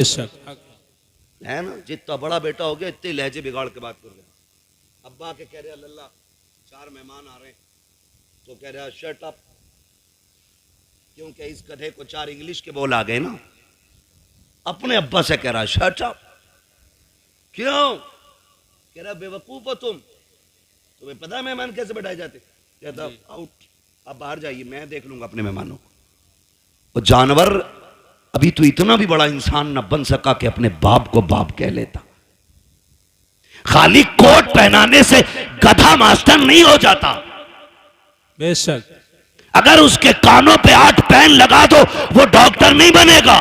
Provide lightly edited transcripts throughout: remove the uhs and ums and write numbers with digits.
है ना, जितना बड़ा बेटा हो गया इतने लहजे बिगाड़ के बात कर रहे। अब्बा के कह रहे अल्लाह 4 मेहमान आ रहे हैं, तो कह रहा शट अप, क्योंकि इस गधे को 4 इंग्लिश के बोल आ गए ना। अपने अब्बा से कह रहा शट अप, क्यों? कह रहा बेवकूफ हो तुम्हें पता है मेहमान कैसे बैठाए जाते? कहता आउट, आप बाहर जाइए, मैं देख लूंगा अपने मेहमानों को। वो जानवर अभी तो इतना भी बड़ा इंसान न बन सका कि अपने बाप को बाप कह लेता। खाली कोट पहनाने से गधा मास्टर नहीं हो जाता। बेशक अगर उसके कानों पे 8 पेन लगा दो वो डॉक्टर नहीं बनेगा।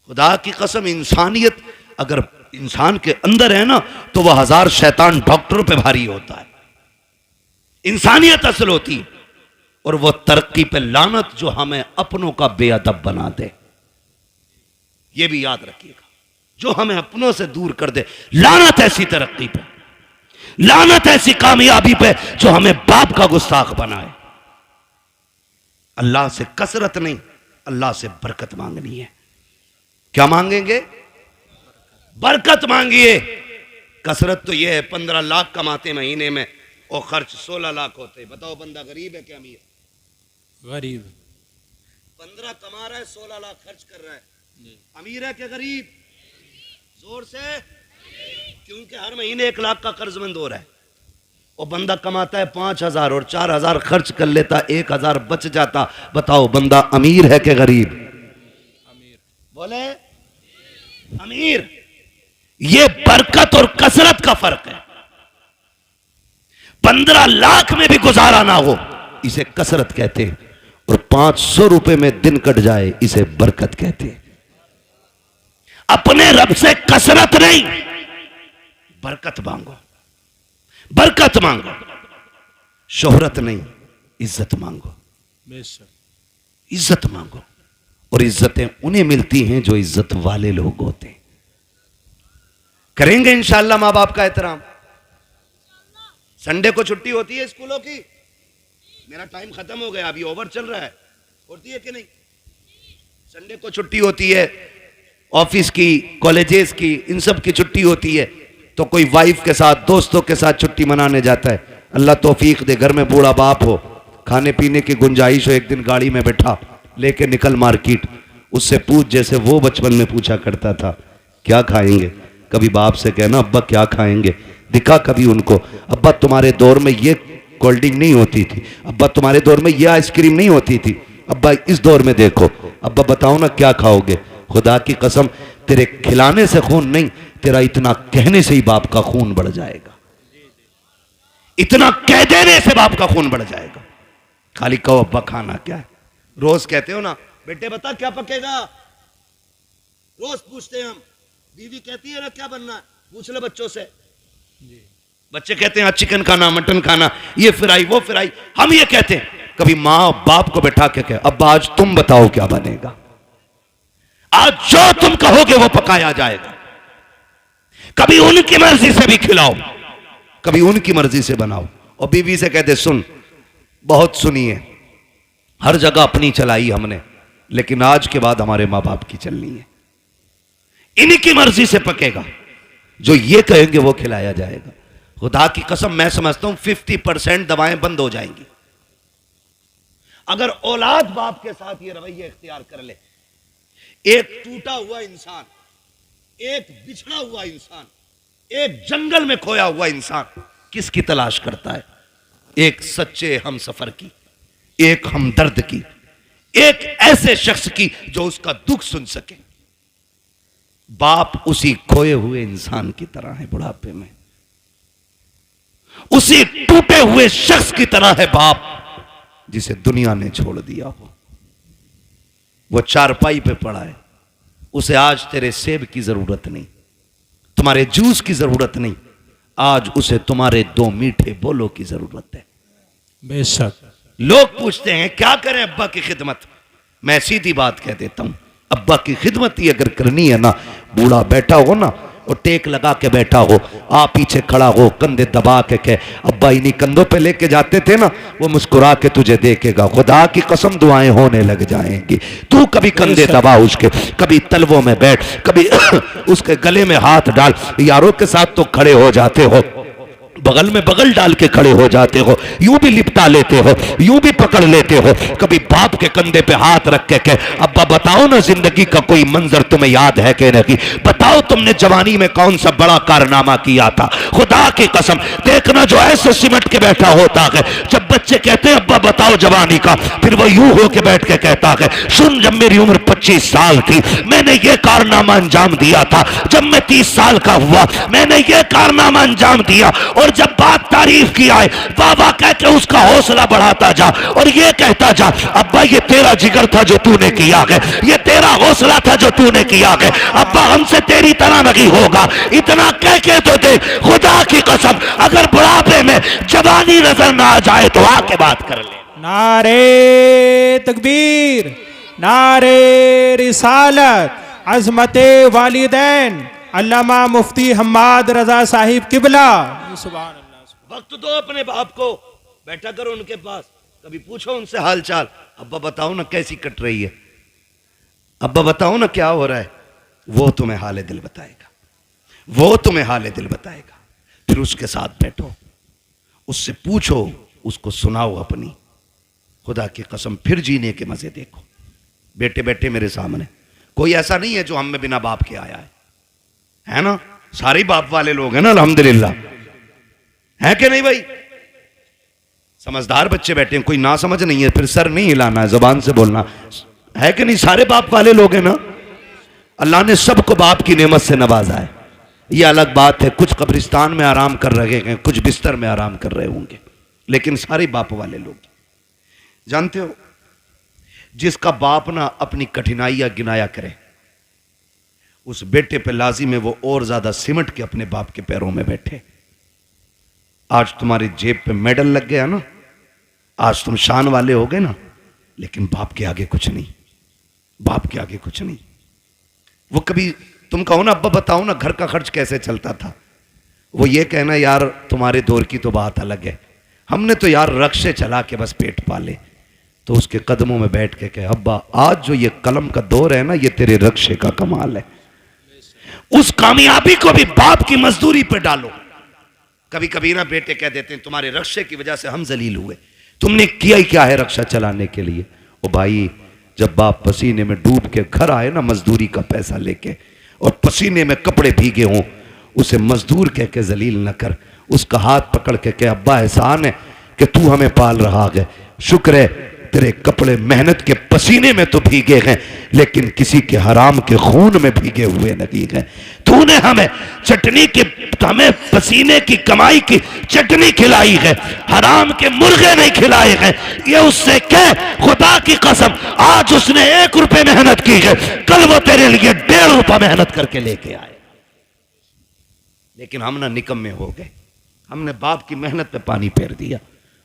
खुदा की कसम, इंसानियत अगर इंसान के अंदर है ना तो वह 1000 शैतान डॉक्टरों पे भारी होता है। इंसानियत असल होती है। और वो तरक्की पे लानत जो हमें अपनों का बेअदब बना दे, ये भी याद रखिएगा। जो हमें अपनों से दूर कर दे, लानत ऐसी तरक्की पे, लानत ऐसी कामयाबी पे जो हमें बाप का गुस्ताख बनाए। अल्लाह से कसरत नहीं, अल्लाह से बरकत मांगनी है। क्या मांगेंगे? बरकत मांगिए। कसरत तो यह है 15 लाख कमाते महीने में और खर्च 16 लाख होते। बताओ बंदा गरीब है क्या अमीर? गरीब। 15 कमा रहा है, 16 लाख खर्च कर रहा है, अमीर है क्या गरीब? जोर से। क्योंकि हर महीने 1 लाख का कर्जमंद हो रहा है। और बंदा कमाता है 5000 और 4000 खर्च कर लेता, 1000 बच जाता। बताओ बंदा अमीर है क्या गरीब? अमीर। बोले अमीर। ये बरकत और कसरत का फर्क है। 15 लाख में भी गुजारा ना हो इसे कसरत कहते हैं, और 500 रुपए में दिन कट जाए इसे बरकत कहते हैं। अपने रब से कसरत नहीं, बरकत मांगो, बरकत मांगो। शोहरत नहीं, इज्जत मांगो, इज्जत मांगो। और इज्जतें उन्हें मिलती हैं जो इज्जत वाले लोग होते हैं। करेंगे इंशाअल्लाह मां बाप का एहतराम। संडे को छुट्टी होती है स्कूलों की? मेरा टाइम खत्म हो गया, अभी ओवर चल रहा है, होती है कि नहीं? संडे को छुट्टी होती है, ऑफिस की, कॉलेजेस की, इन सब की छुट्टी होती है। तो कोई वाइफ के साथ, दोस्तों के साथ छुट्टी मनाने जाता है। अल्लाह तौफीक दे, घर में बूढ़ा बाप हो, खाने पीने की गुंजाइश हो, एक दिन गाड़ी में बैठा, लेके निकल मार्केट, उससे पूछ जैसे वो बचपन में पूछा करता था क्या खाएंगे। कभी बाप से कहना अब्बा क्या खाएंगे, दिखा कभी उनको अब्बा तुम्हारे दौर में ये कोल्ड ड्रिंक नहीं होती थी, अब्बा तुम्हारे दौर में ये आइसक्रीम नहीं होती थी, अब्बा इस दौर में देखो, अब्बा बताओ ना क्या खाओगे। खुदा की कसम, तेरे खिलाने से खून नहीं, तेरा इतना कहने से ही बाप का खून बढ़ जाएगा। इतना कह देने से बाप का खून बढ़ जाएगा। खाली कहो अब्बा खाना क्या है। रोज कहते हो ना बेटे बता क्या पकेगा, रोज पूछते हैं हम। बीवी कहती है ना क्या बनना है, पूछ लो बच्चों से। बच्चे कहते हैं चिकन खाना, मटन खाना, ये फ्राई वो फ्राई। हम ये कहते हैं, कभी माँ बाप को बैठा के कहे अब्बा आज तुम बताओ क्या बनेगा, आज जो तुम कहोगे वो पकाया जाएगा। कभी उनकी मर्जी से भी खिलाओ, कभी उनकी मर्जी से बनाओ। और बीवी से कहते सुन, बहुत सुनी है, हर जगह अपनी चलाई हमने, लेकिन आज के बाद हमारे माँ बाप की चलनी है। इनकी मर्जी से पकेगा, जो ये कहेंगे वो खिलाया जाएगा। खुदा की कसम मैं समझता हूं 50% दवाएं बंद हो जाएंगी अगर औलाद बाप के साथ ये रवैया इख्तियार कर ले। एक टूटा हुआ इंसान, एक बिछड़ा हुआ इंसान, एक जंगल में खोया हुआ इंसान किसकी तलाश करता है? एक सच्चे हम सफर की, एक हमदर्द की, एक ऐसे शख्स की जो उसका दुख सुन सके। बाप उसी खोए हुए इंसान की तरह है बुढ़ापे में, उसी टूटे हुए शख्स की तरह है बाप जिसे दुनिया ने छोड़ दिया हो। वो चारपाई पे पड़ा है, उसे आज तेरे सेब की जरूरत नहीं, तुम्हारे जूस की जरूरत नहीं, आज उसे तुम्हारे 2 मीठे बोलों की जरूरत है। बेशक। लोग पूछते हैं क्या करें अब्बा की खिदमत, मैं सीधी बात कह देता हूं, अब्बा की खिदमत ही अगर करनी है ना, बूढ़ा बैठा हो ना, और टेक लगा के बैठा हो, आ पीछे खड़ा हो, कंधे दबा के कहे अब्बा इन्हीं कंधों पे लेके जाते थे ना, वो मुस्कुरा के तुझे देखेगा, खुदा की कसम दुआएं होने लग जाएंगी। तू कभी कंधे दबा उसके, कभी तलवों में बैठ, कभी उसके गले में हाथ डाल, यारों के साथ तो खड़े हो जाते हो, बगल में बगल डाल के खड़े हो जाते हो, यूं भी लिपटा लेते हो, यूं भी पकड़ लेते हो, कभी बाप के कंधे पे हाथ रख के अब्बा बताओ ना जिंदगी का कोई मंजर तुम्हें याद है कि नहीं, बताओ तुमने जवानी में कौन सा बड़ा कारनामा किया था। खुदा की कसम देखना जो ऐसे सिमट के बैठा होता है, जब बच्चे कहते हैं अब्बा बताओ जवानी का, फिर वो यूं होके बैठ के कहता है सुन जब मेरी उम्र 25 साल थी मैंने ये कारनामा अंजाम दिया था, जब मैं 30 साल का हुआ मैंने ये कारनामा अंजाम दिया, और जब बात तारीफ की आए वाह वाह कह के उसका हौसला बढ़ाता जा और ये कहता जा अब्बा ये तेरा जिगर था जो तूने किया है, ये तेरा हौसला था जो तूने किया है, अब्बा हमसे तेरी तरह नहीं होगा, इतना कह के तो दे। खुदा की कसम अगर बुढ़ापे में जवानी नजर ना आ जाए तो आके बात कर ले। नारे तकबीर, नारे रिसालत, अजमते वालिदैन अल्लामा मुफ्ती हम्माद रजा साहिब किबला। सुभान अल्लाह। वक्त दो अपने बाप को, बैठा करो उनके पास, कभी पूछो उनसे हाल चाल, अब्बा बताओ ना कैसी कट रही है, अब्बा बताओ ना क्या हो रहा है, वो तुम्हें हाल दिल बताएगा, वो तुम्हें हाल दिल बताएगा। फिर उसके साथ बैठो, उससे पूछो, उसको सुनाओ अपनी, खुदा की कसम फिर जीने के मजे देखो। बेटे बैठे मेरे सामने, कोई ऐसा नहीं है जो हम में बिना बाप के आया है ना, सारे बाप वाले लोग हैं ना अल्हम्दुलिल्लाह, है कि नहीं भाई? समझदार बच्चे बैठे हैं, कोई ना समझ नहीं है, फिर सर नहीं हिलाना है, जबान से बोलना है कि नहीं, सारे बाप वाले लोग हैं ना। अल्लाह ने सबको बाप की नेमत से नवाजा है, ये अलग बात है, कुछ कब्रिस्तान में आराम कर रहे हैं, कुछ बिस्तर में आराम कर रहे होंगे, लेकिन सारे बाप वाले लोग। जानते हो जिसका बाप ना अपनी कठिनाइयां गिनाया करे, उस बेटे पे लाजिम है वो और ज्यादा सिमट के अपने बाप के पैरों में बैठे। आज तुम्हारी जेब पे मेडल लग गया ना, आज तुम शान वाले हो गए ना, लेकिन बाप के आगे कुछ नहीं, बाप के आगे कुछ नहीं। वो कभी तुम कहो ना अब्बा बताओ ना घर का खर्च कैसे चलता था, वो ये कहना यार तुम्हारे दौर की तो बात अलग है, हमने तो यार रक्शे चला के बस पेट पाले। तो उसके कदमों में बैठ के कहे अब्बा आज जो ये कलम का दौर है ना, ये तेरे रक्शे का कमाल है, उस कामयाबी को भी बाप की मजदूरी पे डालो। कभी कभी ना बेटे कह देते हैं तुम्हारे रक्शे की वजह से हम जलील हुए, तुमने किया ही क्या है रक्षा चलाने के लिए। ओ भाई जब बाप पसीने में डूब के घर आए ना मजदूरी का पैसा लेके, और पसीने में कपड़े भीगे हों, उसे मजदूर कह के जलील न कर, उसका हाथ पकड़ के कह अब्बा एहसान है कि तू हमें पाल रहा है, शुक्र है तेरे कपड़े मेहनत के पसीने में तो भीगे हैं, लेकिन किसी के हराम के खून में भीगे हुए नहीं हैं। तूने हमें चटनी के, हमें पसीने की कमाई की चटनी खिलाई है, हराम के मुर्गे नहीं खिलाए हैं। ये उससे कह खुदा की कसम आज उसने 1 रुपए मेहनत की है, कल वो तेरे लिए 1.5 रुपया मेहनत करके लेके आए। लेकिन हम ना निकम्मे हो गए, हमने बाप की मेहनत पे पानी फेर दिया।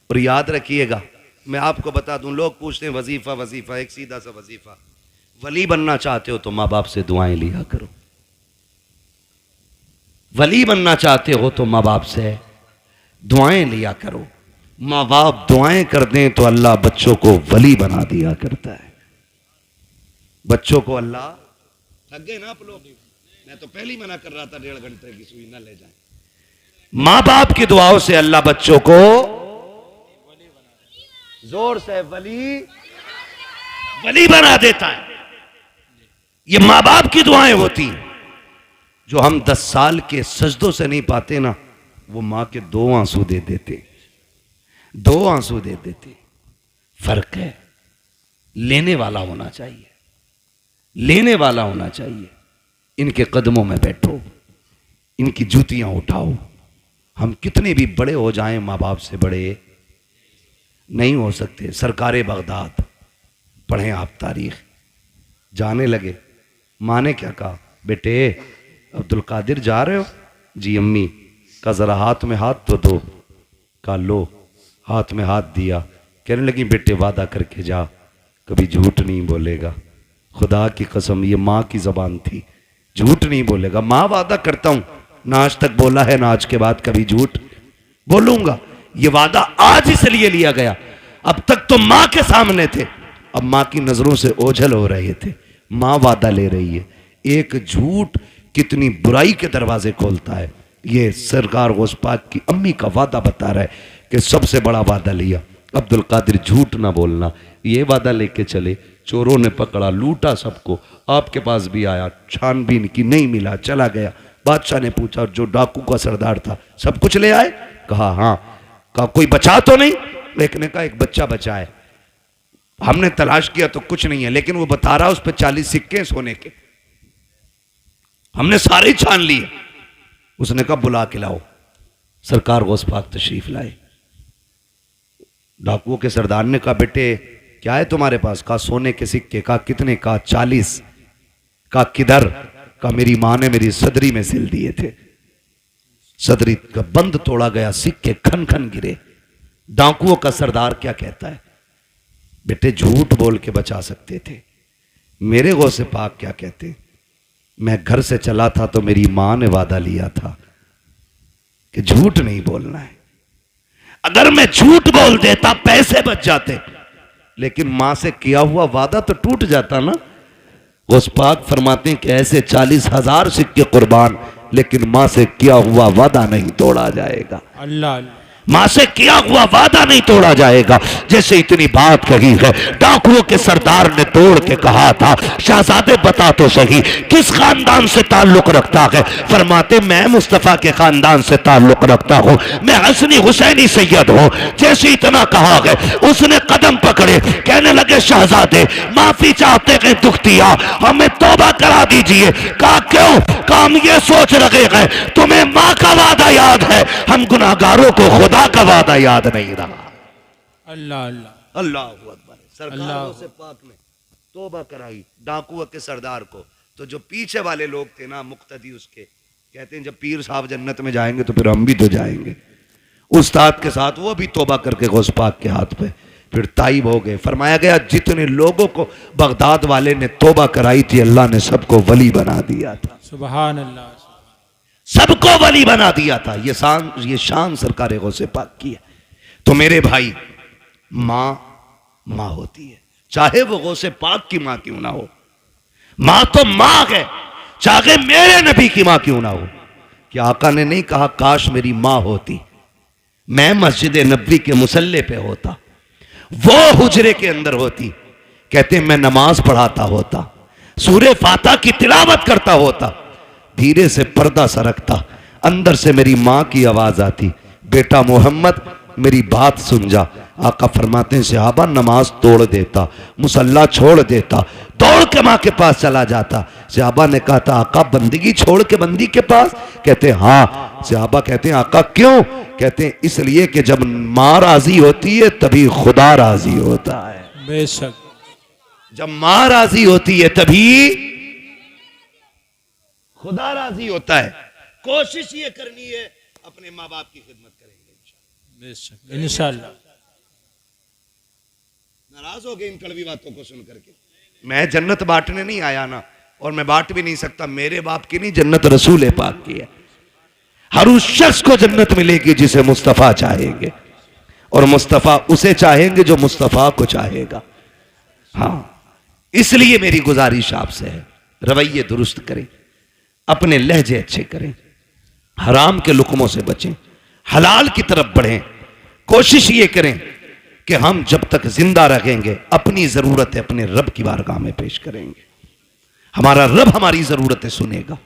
और याद रखिएगा मैं आपको बता दूं, लोग पूछते हैं वजीफा वजीफा, एक सीधा सा वजीफा, वली बनना चाहते हो तो माँ बाप से दुआएं लिया करो, वली बनना चाहते हो तो माँ बाप से दुआएं लिया करो। माँ बाप दुआएं कर दें तो अल्लाह बच्चों को वली बना दिया करता है। बच्चों को अल्लाह, थक गए ना आप लोग, मैं तो पहले ही मना कर रहा था 1.5 घंटे की सुई ना ले जाए। माँ बाप की दुआओं से अल्लाह बच्चों को, जोर से वली बना देता है। ये माँ बाप की दुआएं होती हैं। जो हम 10 साल के सजदों से नहीं पाते ना, वो माँ के 2 आंसू दे देते, 2 आंसू दे देते। फर्क है, लेने वाला होना चाहिए, लेने वाला होना चाहिए। इनके कदमों में बैठो, इनकी जूतियां उठाओ। हम कितने भी बड़े हो जाएं, माँ बाप से बड़े नहीं हो सकते। सरकारे बगदाद पढ़ें आप तारीख, जाने लगे, माँ ने क्या कहा, बेटे अब्दुल कादिर जा रहे हो? जी अम्मी। का जरा हाथ में हाथ तो दो। का लो, हाथ में हाथ दिया। कहने लगी बेटे वादा करके जा, कभी झूठ नहीं बोलेगा। खुदा की कसम ये माँ की जबान थी झूठ नहीं बोलेगा। मां वादा करता हूं, ना आज तक बोला है ना आज के बाद कभी झूठ बोलूंगा। ये वादा आज इसलिए लिया गया, अब तक तो मां के सामने थे, अब मां की नजरों से ओझल हो रहे थे। मां वादा ले रही है। एक झूठ कितनी बुराई के दरवाजे खोलता है। ये सरकार गौस पाक की अम्मी का वादा बता रहा है कि सबसे बड़ा वादा लिया, अब्दुल कादिर झूठ ना बोलना। ये वादा लेके चले, चोरों ने पकड़ा, लूटा सबको, आपके पास भी आया, छानबीन की, नहीं मिला, चला गया। बादशाह ने पूछा जो डाकू का सरदार था सब कुछ ले आए? कहा हाँ। कहा कोई बचा तो नहीं? एक ने कहा एक बच्चा बचा है, हमने तलाश किया तो कुछ नहीं है, लेकिन वो बता रहा उस पर 40 सिक्के सोने के, हमने सारे छान लिए। उसने कहा बुला के लाओ। सरकार गौस पाक तशरीफ लाए। डाकुओं के सरदार ने कहा बेटे क्या है तुम्हारे पास? कहा सोने के सिक्के। कहा कितने? कहा 40। कहा किधर? कहा मेरी मां ने मेरी सदरी में सिल दिए थे, सदरी का बंद तोड़ा गया, सिक्के खन खन गिरे। डाकुओं का सरदार क्या कहता है? बेटे झूठ बोल के बचा सकते थे। मेरे गौसे पाक क्या कहते? मैं घर से चला था तो मेरी मां ने वादा लिया था कि झूठ नहीं बोलना है। अगर मैं झूठ बोल देता पैसे बच जाते, लेकिन मां से किया हुआ वादा तो टूट जाता ना। गौस पाक फरमाते हैं कि ऐसे 40,000 सिक्के कुर्बान, लेकिन मां से किया हुआ वादा नहीं तोड़ा जाएगा। अल्लाह मां से किया हुआ वादा नहीं तोड़ा जाएगा। जैसे इतनी बात कही है, डाकुओं के सरदार ने तोड़ के कहा था शहजादे बता तो सही किस खानदान से ताल्लुक रखता है? फरमाते मैं मुस्तफा के खानदान से ताल्लुक रखता हूं, मैं हसनी हुसैनी सैयद हूं। जैसे इतना कहा है उसने कदम पकड़े, कहने लगे शहजादे माफी चाहते हैं, दुख दिया, हमें तौबा करा दीजिए। कहा क्यों? कहा हम ये सोच रहे हैं तुम्हें मां का वादा याद है, हम गुनाहगारों को खुदा का वादा याद नहीं रहा। अल्लाह अल्लाह अल्लाह अकबर। सरकार अल्लाह। से पाक ने तौबा कराई डाकुओं के सरदार को। तो जो पीछे वाले लोग थे ना मुक्तदी उसके, कहते हैं जब पीर साहब जन्नत में जाएंगे तो फिर हम भी तो जाएंगे। उस्ताद के साथ वो भी तौबा करके गौस पाक के हाथ पे फिर ताइब हो गए। फरमाया गया जितने लोगों को बगदाद वाले ने तौबा कराई थी अल्लाह ने सबको वली बना दिया था। सुभान अल्लाह। सबको वली बना दिया था। ये शान सरकार गौसे पाक की है। तो मेरे भाई मां मां होती है, चाहे वो गौसे पाक की मां क्यों ना हो। मां तो मां है, चाहे मेरे नबी की मां क्यों ना हो। कि आका ने नहीं कहा काश मेरी मां होती, मैं मस्जिद नबवी के मुसल्ले पे होता, वो हुजरे के अंदर होती, कहते मैं नमाज पढ़ाता होता, सूरे फाता की तिलावत करता होता, धीरे से पर्दा सरकता, अंदर से मेरी मां की आवाज आती बेटा मोहम्मद मेरी बात सुन जा। आका फरमाते हैं सहाबा नमाज तोड़ देता, मुसल्ला छोड़ देता, दौड़ के मां के पास चला जाता। सहाबा ने कहा था आका बंदगी छोड़ के बंदी के पास? कहते हाँ। सहाबा कहते हैं आका क्यों? कहते हैं इसलिए कि जब मां राजी होती है तभी खुदा राजी होता है। बेशक। जब मां राजी होती है तभी खुदा राजी होता है। कोशिश ये करनी है अपने माँ बाप की खिदमत करेंगे बेशक इंशाअल्लाह। नाराज हो गए इन कड़वी बातों को सुन करके। मैं जन्नत बांटने नहीं आया ना, और मैं बांट भी नहीं सकता। मेरे बाप की नहीं, जन्नत रसूल पाक की है। हर उस शख्स को जन्नत मिलेगी जिसे मुस्तफा चाहेंगे, और मुस्तफा उसे चाहेंगे जो मुस्तफा को चाहेगा। हाँ, इसलिए मेरी गुजारिश आपसे है रवैये दुरुस्त करें, अपने लहजे अच्छे करें, हराम के लुकमों से बचें, हलाल की तरफ बढ़ें। कोशिश ये करें कि हम जब तक जिंदा रहेंगे अपनी जरूरतें अपने रब की बारगाह में पेश करेंगे। हमारा रब हमारी जरूरतें सुनेगा।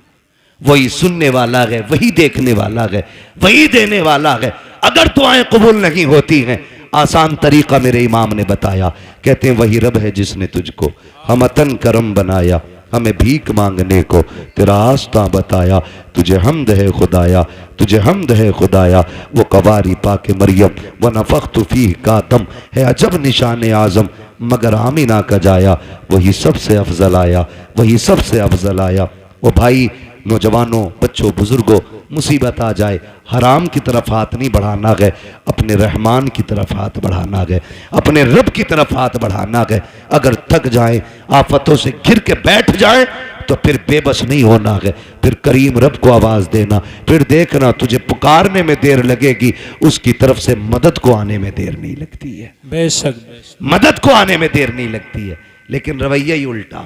वही सुनने वाला है, वही देखने वाला है, वही देने वाला है। अगर दुआएं कबूल नहीं होती हैं, आसान तरीका मेरे इमाम ने बताया। कहते हैं वही रब है जिसने तुझको हमतन करम बनाया, हमें भीख मांगने को तेरा आस्था बताया। तुझे हमद है खुदाया, तुझे हमद है खुदाया। वो कवारी पाके मरियम व नफ़ख्तु फीह का दम है अजब निशान आज़म, मगर आमिना का जाया वही सबसे अफजल आया, वही सबसे अफजल आया। वो भाई नौजवानों, बच्चों, बुजुर्गों, मुसीबत आ जाए हराम की तरफ हाथ नहीं बढ़ाना गए, अपने रहमान की तरफ हाथ बढ़ाना गए, अपने रब की तरफ हाथ बढ़ाना गए। अगर थक जाए, आफतों से घिर के बैठ जाए, तो फिर बेबस नहीं होना है, फिर करीम रब को आवाज देना, फिर देखना तुझे पुकारने में देर लगेगी, उसकी तरफ से मदद को आने में देर नहीं लगती है। बेशक बेशक। मदद को आने में देर नहीं लगती है। लेकिन रवैया ही उल्टा,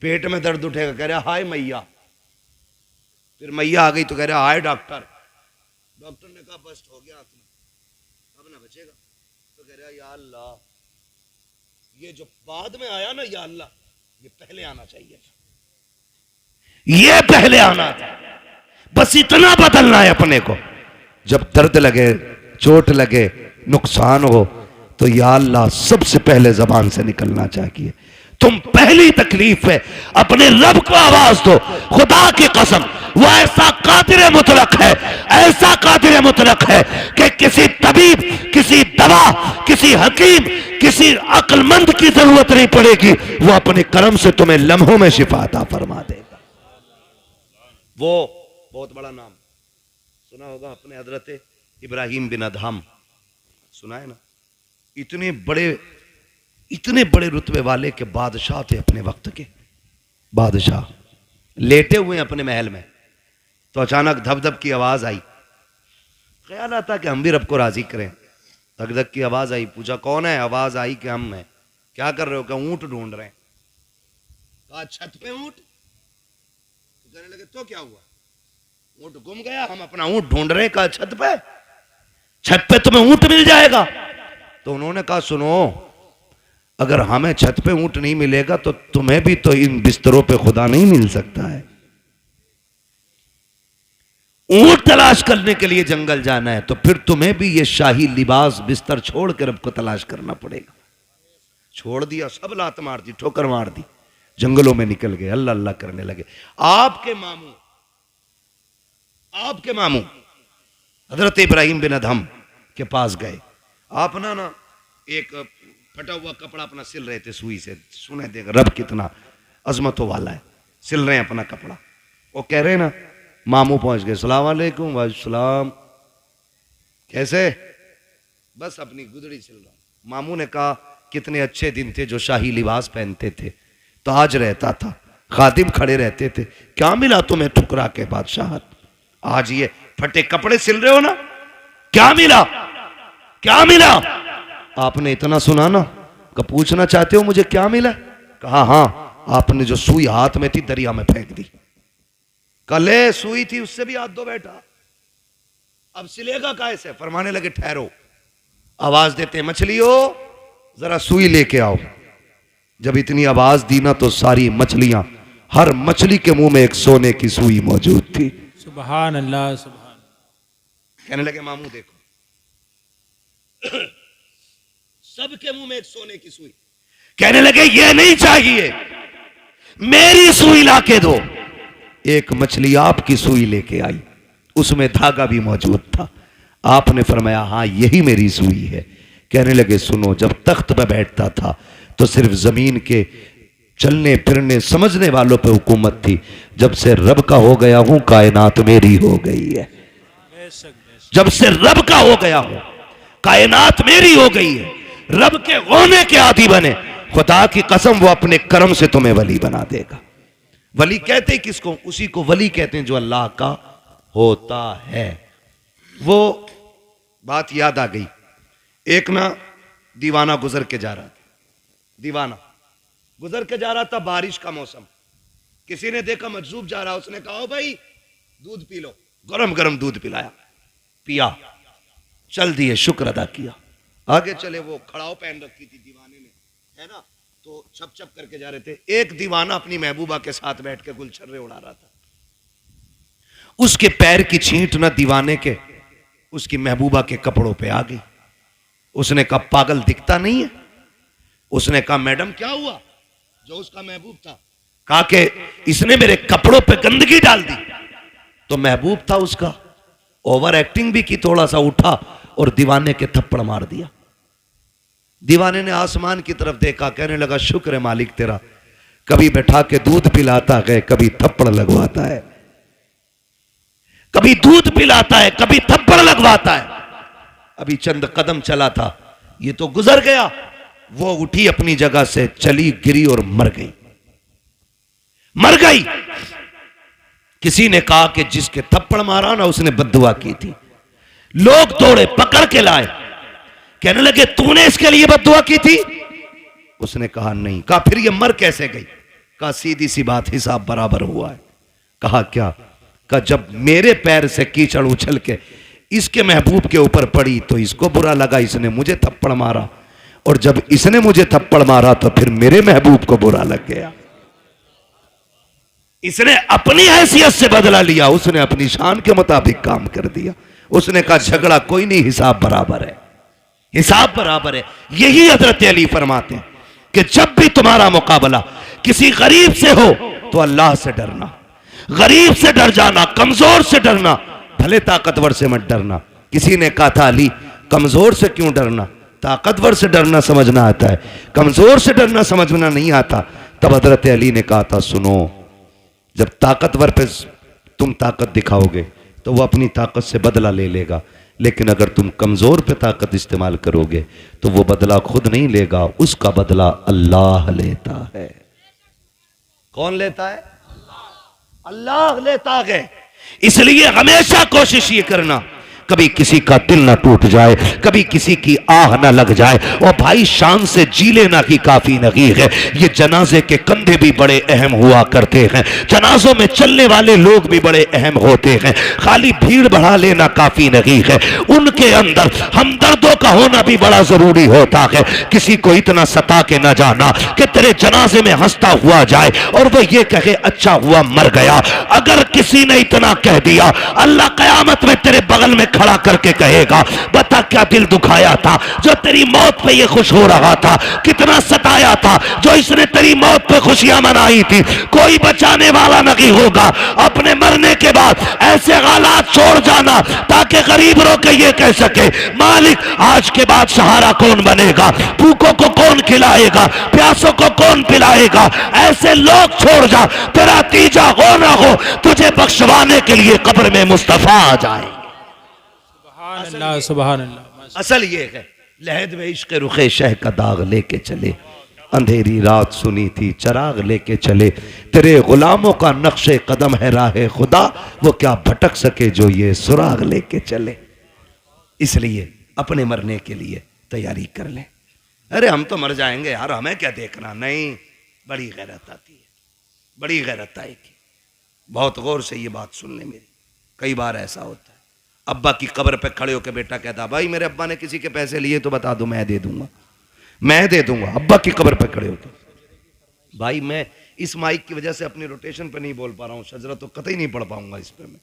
पेट में दर्द उठेगा कह रहा हाय मैया, फिर मैया आ गई तो कह रहा हाय डॉक्टर। डॉक्टर ने कहा बस्ट हो गया अब ना बचेगा, तो कह रहा या अल्लाह, ये जो बाद में आया ना या अल्लाह, ये पहले आना चाहिए था, ये पहले आना था। बस इतना बदलना है अपने को। जब दर्द लगे, चोट लगे, नुकसान हो, तो या अल्लाह सबसे पहले जबान से निकलना चाहिए। तुम पहली तकलीफ है अपने रब को आवाज दो। खुदा की कसम वो ऐसा कादिर मुतलक है, ऐसा कादिर मुतलक है कि किसी तबीब, किसी दवा, किसी हकीम, किसी अक्लमंद की जरूरत नहीं पड़ेगी, वो अपने करम से तुम्हें लम्हों में शिफा अता फरमा देगा। वो बहुत बड़ा नाम सुना होगा अपने हजरत इब्राहिम बिन अदहम, सुना है ना? इतने बड़े रुतबे वाले के बादशाह थे अपने वक्त के बादशाह। लेटे हुए अपने महल में तो अचानक धब धब की आवाज आई। ख्याल आता कि हम भी रब को राजी करें। धक धक की आवाज आई, पूछा कौन है? आवाज आई कि हम हैं। क्या कर रहे हो? क्या ऊंट ढूंढ रहे हैं। कहा छत पे ऊंट। तो कहने लगे तो क्या हुआ? ऊंट गुम गया, हम अपना ऊंट ढूंढ रहे हैं। कहा छत पे तुम्हें ऊंट मिल जाएगा। तो उन्होंने कहा सुनो, अगर हमें छत पे ऊंट नहीं मिलेगा तो तुम्हें भी तो इन बिस्तरों पे खुदा नहीं मिल सकता है। ऊंट तलाश करने के लिए जंगल जाना है तो फिर तुम्हें भी ये शाही लिबास बिस्तर छोड़ कर रब को तलाश करना पड़ेगा। छोड़ दिया, सब लात मार दी, ठोकर मार दी, जंगलों में निकल गए, अल्लाह अल्लाह करने लगे। आपके मामू हजरत इब्राहिम बिन अदहम के पास गए। आप ना एक फटा हुआ कपड़ा अपना सिल रहे थे सुई से। सुने देगा रब कितना अजमतों वाला है, सिल रहे हैं अपना कपड़ा। वो कह रहे ना, मामू पहुंच गए, सलाम वालेकुम। वालेकुम, कैसे? बस अपनी गुदड़ी सिल रहा। मामू ने कहा कितने अच्छे दिन थे जो शाही लिबास पहनते थे, ताज रहता था, खादिम खड़े रहते थे, क्या मिला तुम्हें ठुकरा के बादशाह? आज ये फटे कपड़े सिल रहे हो ना, क्या मिला? क्या मिला? आपने इतना सुना ना, कि पूछना चाहते हो मुझे क्या मिला? कहा हाँ, आपने जो सुई हाथ में थी दरिया में फेंक दी। कले सुई थी, उससे भी हाथ धो बैठा, अब सिलेगा कैसे? फरमाने लगे ठहरो, आवाज देते मछलियों जरा सुई लेके आओ। जब इतनी आवाज दी ना तो सारी मछलियां, हर मछली के मुंह में एक सोने की सुई मौजूद थी। सुभान अल्लाह सुभान। कहने लगे मामू देखो, सबके मुंह में एक सोने की सुई। कहने लगे ये नहीं चाहिए, मेरी सुई लाके दो। एक मछली आपकी सुई लेके आई, उसमें धागा भी मौजूद था। आपने फरमाया हाँ यही मेरी सुई है। कहने लगे सुनो, जब तख्त पे बैठता था तो सिर्फ जमीन के चलने फिरने समझने वालों पे हुकूमत थी, जब से रब का हो गया हूं कायनात मेरी हो गई है। जब से रब का हो गया हूं कायनात मेरी हो गई है। रब के होने के आदी बने, खुदा की कसम वो अपने करम से तुम्हें वली बना देगा। वली कहते हैं किसको? उसी को वली कहते हैं जो अल्लाह का होता है। वो बात याद आ गई, एक ना दीवाना गुजर के जा रहा था, दीवाना गुजर के जा रहा था, बारिश का मौसम। किसी ने देखा मजजूब जा रहा, उसने कहा ओ भाई दूध पी लो, गरम गरम दूध पिलाया, पिया, चल दिए, शुक्र अदा किया, आगे चले। वो खड़ाव पहन रखी थी दीवाने ने, है ना, तो छप छप करके जा रहे थे। एक दीवाना अपनी महबूबा के साथ बैठ के गुलछर्रे उड़ा रहा था। उसके पैर की छींट ना दीवाने के उसकी महबूबा के कपड़ों पे आ गई। उसने कहा पागल दिखता नहीं है? उसने कहा मैडम क्या हुआ? जो उसका महबूब था कहा कि इसने मेरे कपड़ों पे गंदगी डाल दी। तो महबूब था उसका, ओवर एक्टिंग भी की, थोड़ा सा उठा और दीवाने के थप्पड़ मार दिया। दीवाने ने आसमान की तरफ देखा, कहने लगा शुक्र है मालिक तेरा, कभी बैठा के दूध पिलाता है, कभी थप्पड़ लगवाता है, कभी दूध पिलाता है, कभी थप्पड़ लगवाता है। अभी चंद कदम चला था, ये तो गुजर गया। वो उठी अपनी जगह से, चली, गिरी और मर गई। मर गई। किसी ने कहा कि जिसके थप्पड़ मारा ना उसने बद्दुआ की थी। लोग दौड़े, पकड़ के लाए, कहने लगे तूने इसके लिए बद्दुआ की थी? उसने कहा नहीं। कहा फिर ये मर कैसे गई? कहा सीधी सी बात, हिसाब बराबर हुआ है। कहा क्या? कहा जब मेरे पैर से कीचड़ उछल के इसके महबूब के ऊपर पड़ी तो इसको बुरा लगा, इसने मुझे थप्पड़ मारा, और जब इसने मुझे थप्पड़ मारा तो फिर मेरे महबूब को बुरा लग गया। इसने अपनी हैसियत से बदला लिया, उसने अपनी शान के मुताबिक काम कर दिया। उसने कहा झगड़ा कोई नहीं, हिसाब बराबर है, हिसाब बराबर है। यही हजरत अली फरमाते हैं कि जब भी तुम्हारा मुकाबला किसी गरीब से हो तो अल्लाह से डरना, गरीब से डर जाना, कमजोर से डरना, भले ताकतवर से मत डरना। किसी ने कहा था अली कमजोर से क्यों डरना? ताकतवर से डरना समझना आता है, कमजोर से डरना समझना नहीं आता। तब हजरत अली ने कहा था सुनो, जब ताकतवर पे तुम ताकत दिखाओगे तो वो अपनी ताकत से बदला ले लेगा, लेकिन अगर तुम कमजोर पे ताकत इस्तेमाल करोगे तो वो बदला खुद नहीं लेगा, उसका बदला अल्लाह लेता है। कौन लेता है? अल्लाह लेता है। इसलिए हमेशा कोशिश ये करना कभी किसी का दिल ना टूट जाए, कभी किसी की आह ना लग जाए। और भाई शान से जी लेना ही काफी नहीं है। ये जनाजे के कंधे भी बड़े अहम हुआ करते हैं, जनाजों में चलने वाले लोग भी बड़े अहम होते हैं। खाली भीड़ बढ़ा लेना काफी नहीं है, उनके अंदर हमदर्दों का होना भी बड़ा जरूरी होता है। किसी को इतना सता के ना जाना कि तेरे जनाजे में हंसता हुआ जाए और वो ये कहे अच्छा हुआ मर गया। अगर किसी ने इतना कह दिया, अल्लाह कयामत में तेरे बगल में खड़ा करके कहेगा बता क्या दिल दुखाया था जो तेरी मौत पे ये खुश हो रहा था, कितना सताया था जो इसने तेरी मौत पे खुशियां मनाई थी। कोई बचाने वाला नहीं होगा। अपने मरने के बाद ऐसे हालात छोड़ जाना ताकि गरीब रो के ये कह सके मालिक आज के बाद सहारा कौन बनेगा, भूखों को कौन खिलाएगा, प्यासों को कौन पिलाएगा। ऐसे लोग छोड़ जा, तेरा तीजा हो ना हो तुझे बख्शवाने के लिए कब्र में मुस्तफा आ जाए। सुभान अल्लाह। असल ये है लहद में इश्क रुखे शह का दाग लेके चले, अंधेरी रात सुनी थी चराग लेके चले। तेरे गुलामों का नक्शे कदम है राहे खुदा, वो क्या भटक सके जो ये सुराग लेके चले। इसलिए अपने मरने के लिए तैयारी कर ले। अरे हम तो मर जाएंगे यार, हमें क्या देखना। नहीं, बड़ी गैरत आती है, बड़ी गैरत आएगी। बहुत गौर से ये बात सुन ले मेरी। कई बार ऐसा होता है अब्बा की कब्र पे खड़े होकर बेटा कहता भाई मेरे अब्बा ने किसी के पैसे लिए तो बता दो, मैं दे दूंगा, मैं दे दूंगा। अब्बा की कब्र पे खड़े होकर। भाई मैं इस माइक की वजह से अपनी रोटेशन पे नहीं बोल पा रहा हूं, शजरा तो कतई नहीं पढ़ पाऊंगा इस पे। मैं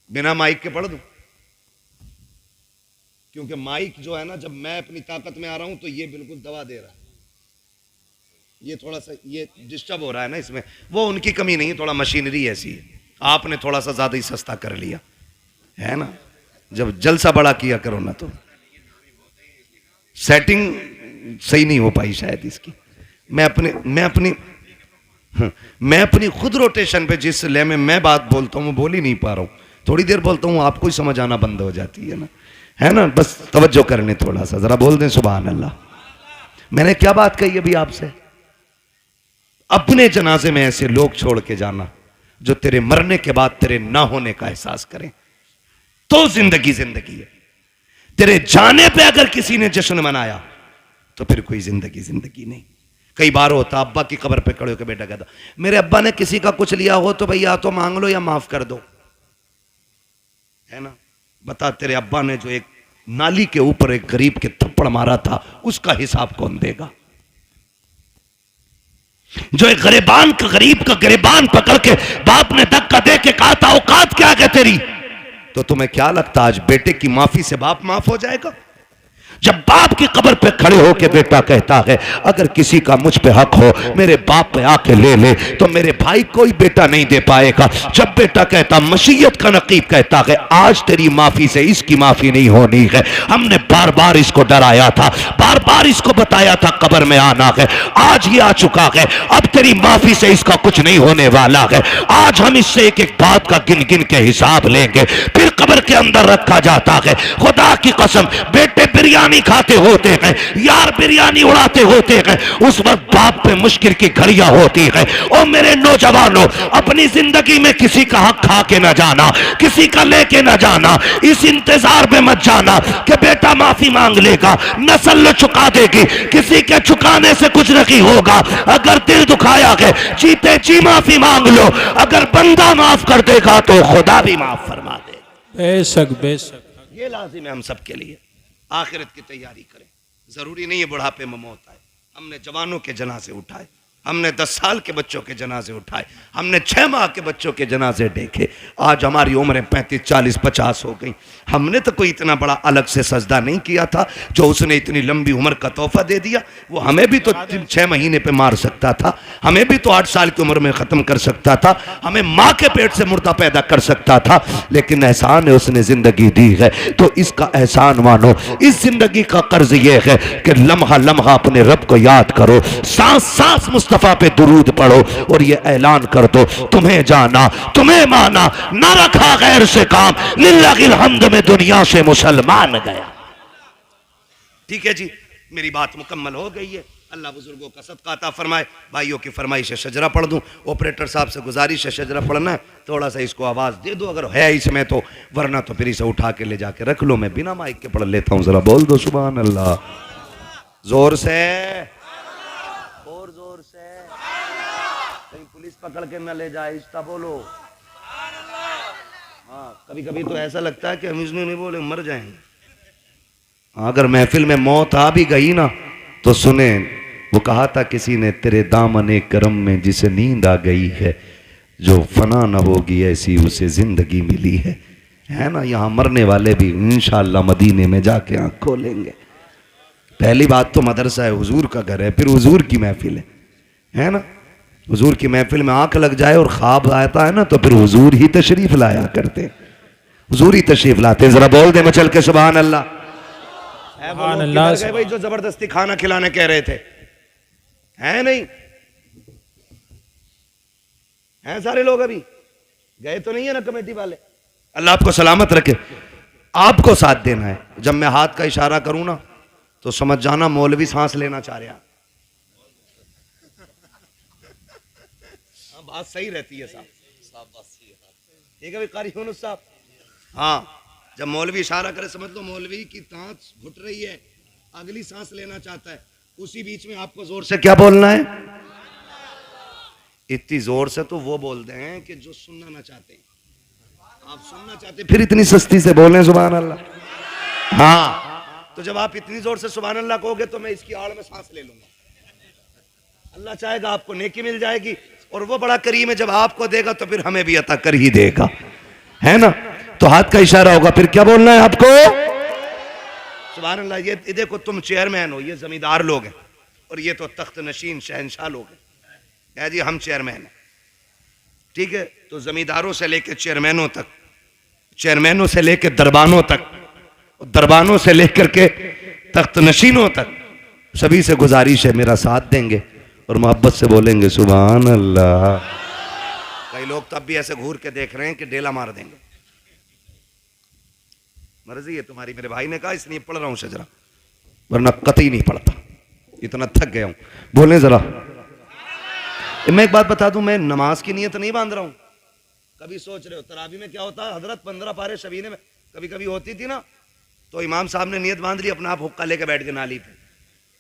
बिना माइक के पढ़ दूं क्योंकि माइक जो है ना, जब मैं अपनी ताकत में आ रहा हूं तो ये बिल्कुल दबा दे रहा है। ये थोड़ा सा ये डिस्टर्ब हो रहा है ना इसमें। वो उनकी कमी नहीं है, थोड़ा मशीनरी ऐसी है, आपने थोड़ा सा ज्यादा ही सस्ता कर लिया है ना। जब जलसा बड़ा किया करो ना तो सेटिंग सही नहीं हो पाई शायद इसकी। मैं अपनी खुद रोटेशन पे जिस लय में मैं बात बोलता हूँ बोल ही नहीं पा रहा हूँ। थोड़ी देर बोलता हूँ आपको ही समझ आना बंद हो जाती है ना। बस तवज्जो करने थोड़ा सा, जरा बोल दें सुभान अल्लाह। मैंने क्या बात कही अभी आपसे? अपने जनाजे में ऐसे लोग छोड़ के जाना जो तेरे मरने के बाद तेरे ना होने का एहसास करें, तो जिंदगी जिंदगी है। तेरे जाने पे अगर किसी ने जश्न मनाया तो फिर कोई जिंदगी जिंदगी नहीं। कई बार होता अब्बा की कब्र पे खड़े होकर बेटा कहता मेरे अब्बा ने किसी का कुछ लिया हो तो भाई या तो मांग लो या माफ कर दो, है ना। बता तेरे अब्बा ने जो एक नाली के ऊपर एक गरीब के थप्पड़ मारा था उसका हिसाब कौन देगा? जो एक गरीबान का गरीब का गरीबान पकड़ के बाप ने धक्का दे के कहा था औकात क्या है तेरी, तो तुम्हें क्या लगता आज बेटे की माफी से बाप माफ हो जाएगा? जब बाप की कब्र पे खड़े होकर बेटा कहता है अगर किसी का मुझ पे हक हो मेरे बाप पे आके ले ले, तो मेरे भाई कोई बेटा नहीं दे पाएगा। जब बेटा कहता मशीयत का नकीब कहता है आज तेरी माफी से इसकी माफी नहीं होनी है, हमने बार बार इसको डराया था, बार बार इसको बताया था कब्र में आना है, आज ये आ चुका है, अब तेरी माफी से इसका कुछ नहीं होने वाला है। आज हम इससे एक एक बात का गिन गिन के हिसाब लेंगे, फिर कब्र के अंदर रखा जाता है। खुदा की कसम, बेटे बिरयानी खाते होते हैं, यार बिरयानी उड़ाते होते हैं, उस वक्त बाप पे मुश्किल की घड़ियां होती है। और मेरे नौजवानों, अपनी जिंदगी में किसी का हक खा के ना जाना, किसी का लेके ना जाना, इस इंतजार में मत जाना कि बेटा माफी मांग लेगा, नस्ल चुका देगी। किसी के चुकाने से कुछ नहीं होगा। अगर दिल दुखाया है, जीते जी माफी मांग लो। अगर बंदा माफ कर देगा तो खुदा भी माफ फरमा दे। बेशक बेशक। ये लाजिम है हम सब के लिए। आखिरत की तैयारी करें। जरूरी नहीं है बुढ़ापे में मौत आए। हमने जवानों के जनाजे उठाए, हमने 10 साल के बच्चों के जनाजे उठाए, हमने 6 माह के बच्चों के जनाजे देखे। आज हमारी उम्रें 35, 40, 50 हो गई। हमने तो कोई इतना बड़ा अलग से सजदा नहीं किया था जो उसने इतनी लंबी उम्र का तोहफा दे दिया। वो हमें भी तो 6 महीने पे मार सकता था, हमें भी तो 8 साल की उम्र में ख़त्म कर सकता था, हमें माँ के पेट से मुर्दा पैदा कर सकता था। लेकिन एहसान है, उसने ज़िंदगी दी है तो इसका एहसान मानो। इस ज़िंदगी का कर्ज ये है कि लम्हा लम्हा अपने रब को याद करो, सांस सांस मुस्तफ़ा पे दुरूद पढ़ो और ये ऐलान कर दो, तुम्हें जाना, तुम्हें माना, ना रखा गैर से काम, लिल्लाहिल हम्द में दुनिया से मुसलमान गया। ठीक है जी, मेरी बात मुकम्मल हो गई है। अल्लाह बुजुर्गों का सदका अता फरमाए। भाइयों की फरमाइश है शजरा पढ़ दूं। ऑपरेटर साहब से गुजारिश है, शजरा पढ़ना है, थोड़ा सा इसको आवाज़ दे दो अगर है इसमें तो, वरना तो फिर इसे उठा के ले जाके रख लो। मैं बिना माइक के पढ़ लेता हूँ। जरा बोल दो सुभान अल्लाह, जोर से और जोर से, कहीं पुलिस पकड़ के न ले जाए। इस्ता बोलो। हाँ, कभी कभी तो ऐसा लगता है कि हम इसमें नहीं बोले मर जाएंगे। अगर महफिल में मौत आ भी गई ना तो सुने, वो कहा था किसी ने, तेरे दामने करम में जिसे नींद आ गई है, जो फना न होगी ऐसी उसे जिंदगी मिली है ना। यहाँ मरने वाले भी इंशाअल्लाह मदीने में जाके आँख खोलेंगे। पहली बात तो मदरसा है, हुजूर का घर है, फिर हुजूर की महफिल है ना। हुजूर की महफिल में आंख लग जाए और ख्वाब आता है ना तो फिर हुजूर ही तशरीफ लाया करते, हुजूर ही तशरीफ लाते। जरा बोल दे मचल के सुभान अल्लाह। भाई जो जबरदस्ती खाना खिलाने कह रहे थे, हैं नहीं हैं सारे लोग, अभी गए तो नहीं है ना कमेटी वाले। अल्लाह आपको सलामत रखे। आपको साथ देना है। जब मैं हाथ का इशारा करूं ना तो समझ जाना मौलवी सांस लेना चाह रहा। बात सही रहती है साहब, बात सही है। ठीक है भाई कारी यूनुस साहब। हाँ, जब मौलवी इशारा करे समझ लो मौलवी की तांत घुट रही है, अगली सांस लेना चाहता है। उसी बीच में आपको जोर से क्या बोलना है? इतनी जोर से तो वो बोलते हैं कि जो सुनना ना चाहते हैं। आप सुनना चाहते फिर इतनी सस्ती से बोलें सुभान अल्लाह। हाँ, तो जब आप इतनी जोर से सुभान अल्लाह कहोगे तो मैं इसकी आड़ में सांस ले लूंगा। अल्लाह चाहेगा आपको नेकी मिल जाएगी और वो बड़ा करीम है, जब आपको देगा तो फिर हमें भी अता कर ही देगा, है ना। तो हाथ का इशारा होगा, फिर क्या बोलना है आपको? सुभान अल्लाह। ये देखो, तुम चेयरमैन हो, ये जमींदार लोग हैं और ये तो तख्त नशीन शहनशाह लोग हैं। कह जी हम चेयरमैन हैं, ठीक है। तो जमींदारों से लेकर चेयरमैनों तक, चेयरमैनों से लेकर दरबानों तक, दरबानों से लेकर के तख्त नशीनों तक, सभी से गुजारिश है मेरा साथ देंगे और मोहब्बत से बोलेंगे सुभान अल्लाह। कई लोग तब भी ऐसे घूर के देख रहे हैं कि डेला मार देंगे। मर्जी है तुम्हारी। मेरे भाई ने कहा इसलिए पढ़ रहा हूं शजरा, वरना कतई नहीं पढ़ता, इतना थक गया हूं। बोले जरा। मैं एक बात बता दूं, मैं नमाज की नीयत नहीं बांध रहा हूं। कभी सोच रहे हो तरावी में क्या होता है, हजरत 15 पारे शबीने में कभी कभी होती थी ना, तो इमाम साहब ने नीयत बांध ली, अपना आप हुक्का लेके बैठ के नाली पे,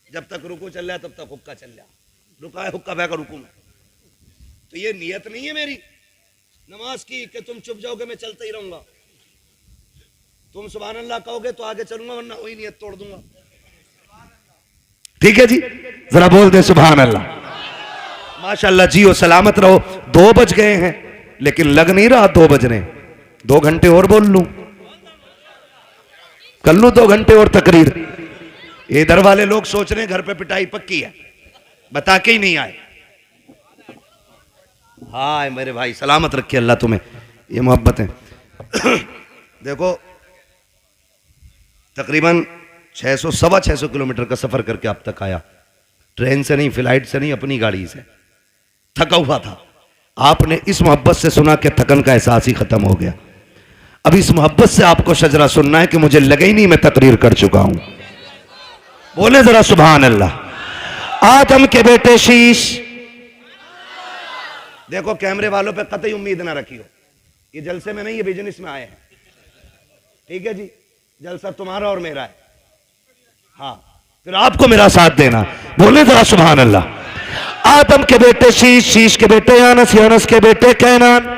जब तक रुकू चल रहा तब तक हुक्का चल रहा, रुका है हुक्का बहकर रुकू में। तो ये नीयत नहीं है मेरी नमाज की कि तुम चुप जाओगे मैं चलता ही रहूंगा। तुम सुभान अल्लाह कहोगे तो आगे चलूंगा, वरना वही नीयत तोड़ दूंगा। ठीक है जी, जरा बोल दे सुभान अल्लाह। माशाअल्लाह, जियो सलामत रहो। 2 बज गए हैं लेकिन लग नहीं रहा 2 बज रहे। 2 घंटे और बोल लूं, कर लूं 2 घंटे और तकरीर। इधर वाले लोग सोच रहे हैं घर पे पिटाई पक्की है, बता के ही नहीं आए। हाय मेरे भाई, सलामत रखे अल्लाह तुम्हें, ये मोहब्बत है। देखो तकरीबन 600 सवा 600 किलोमीटर का सफर करके अब तक आया, ट्रेन से नहीं, फ्लाइट से नहीं, अपनी गाड़ी से। थका हुआ था। आपने इस मोहब्बत से सुना कि थकन का एहसास ही खत्म हो गया। अब इस मोहब्बत से आपको शजरा सुनना है कि मुझे लगे ही नहीं मैं तकरीर कर चुका हूं। बोले जरा सुभान अल्लाह। आदम के बेटे शीश, देखो कैमरे वालों पे कतई उम्मीद ना रखियो, ये जलसे में नहीं, ये बिजनेस में आए हैं। ठीक है जी, जलसा तुम्हारा और मेरा है। हाँ, फिर आपको मेरा साथ देना। बोले जरा सुभान अल्लाह। आदम के बेटे शीश, शीश के बेटे यानस, यानस के बेटे कैनान।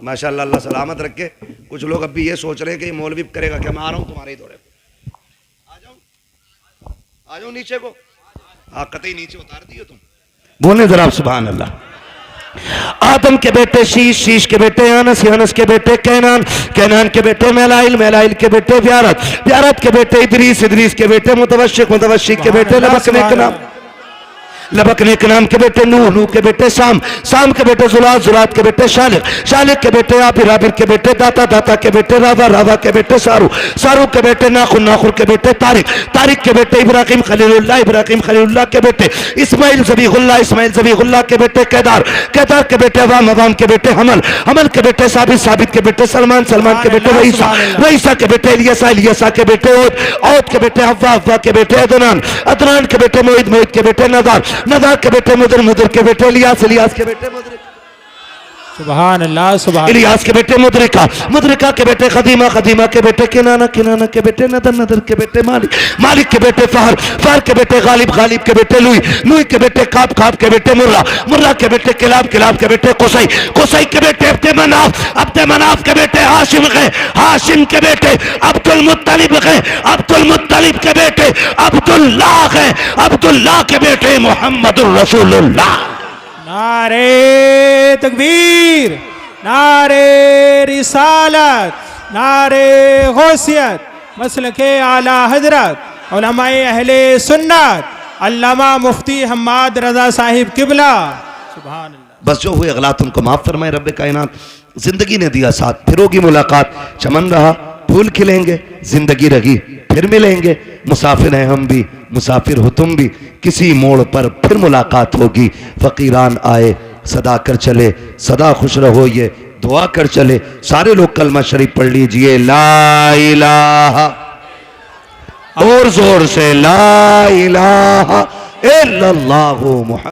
माशाअल्लाह, अल्लाह सलामत रखे। कुछ लोग अब भी ये सोच रहे हैं कि ये मौलवी करेगा क्या, मैं आ रहा हूं तुम्हारे ही दौरे पे। आ जाओ नीचे को। हाँ, कतई नीचे उतार दियो तुम। बोले जरा सुभान अल्लाह। आदम के बेटे शीश, शीश के बेटे यानस, यानस के बेटे कैनान, कैनान के बेटे मेलाइल, मेलाइल के बेटे ब्यारत, ब्यारत के बेटे इदरीस, इदरीस के बेटे मुतवशिक, मुतवशिक के बेटे लबकने के नाम, लबकने के नाम के बेटे नूह, नूह के बेटे शाम, शाम के बेटे जुलात, जुलात के बेटे शालिक, शालिक के बेटे आबिर, आबिर के बेटे दाता, दाता के बेटे रावा, रावा के बेटे सारू, सारू के बेटे नाखुर, नाखुर के बेटे तारिक, तारिक के बेटे इब्राहिम खलीलुल्लाह, इब्राहिम खलीलुल्लाह के बेटे इस्माइल ज़बीहुल्लाह, इस्माइल ज़बीहुल्लाह के बेटे केदार, केदार के बेटे अवाम, अवाम के बेटे हमल, हमल के बेटे साबित, साबित के बेटे सलमान, सलमान के बेटे रईसा, रईसा के बेटे इलियासा, इलियासा के बेटे औद, औद के बेटे हव्वा, हव्वा के बेटे अदनान, अदनान के बेटे मोहित, मोहित के बेटे नदार, नदार के बेटे मुदर, मुदर के बेटे इलियास, इलियास के बेटे मुदरिक, सुभान अल्लाह सुभान। इलियास के बेटे मुदरिका, मुदरिका के बेटे खदीमा, खदीमा के बेटे किनाना, किनाना के बेटे नदर, नदर के बेटे मालिक, मालिक के बेटे फहर, फहर के बेटे गालिब, गालिब के बेटे लुई, लुई के बेटे काब, काब के बेटे मुर्रा, मुर्रा के बेटे किलाब, किलाब के बेटे कुसई, कुसई के बेटे अब्दे मनाफ, अब्दे मनाफ के बेटे हाशिम गए, हाशिम के बेटे अब्दुल मुत्तलिब गए, अब्दुल मुत्तलिब के बेटे अब्दुल्लाह गए, अब्दुल्लाह के बेटे मोहम्मदुर रसूलुल्लाह। नारे तकबीर, नारे रिसालत, नारे गौसियत, मसलके आला हजरत उलमाए अहले सुन्नत अल्लामा मुफ्ती हम्माद रजा साहिब किबला। सुभान अल्लाह। बस जो हुए गलत उनको माफ फरमाए रब्बे कायनात। जिंदगी ने दिया साथ, फिर होगी मुलाकात, चमन रहा फूल खिलेंगे, जिंदगी रही फिर मिलेंगे, मुसाफिर हैं हम भी, मुसाफिर हो तुम भी, किसी मोड़ पर फिर मुलाकात होगी। फकीरान आए सदा कर चले, सदा खुश रहो ये दुआ कर चले। सारे लोग कलमा शरीफ पढ़ लीजिए, ला इलाहा, और जोर से ला इलाहा इल्लल्लाहु मुहम्मद।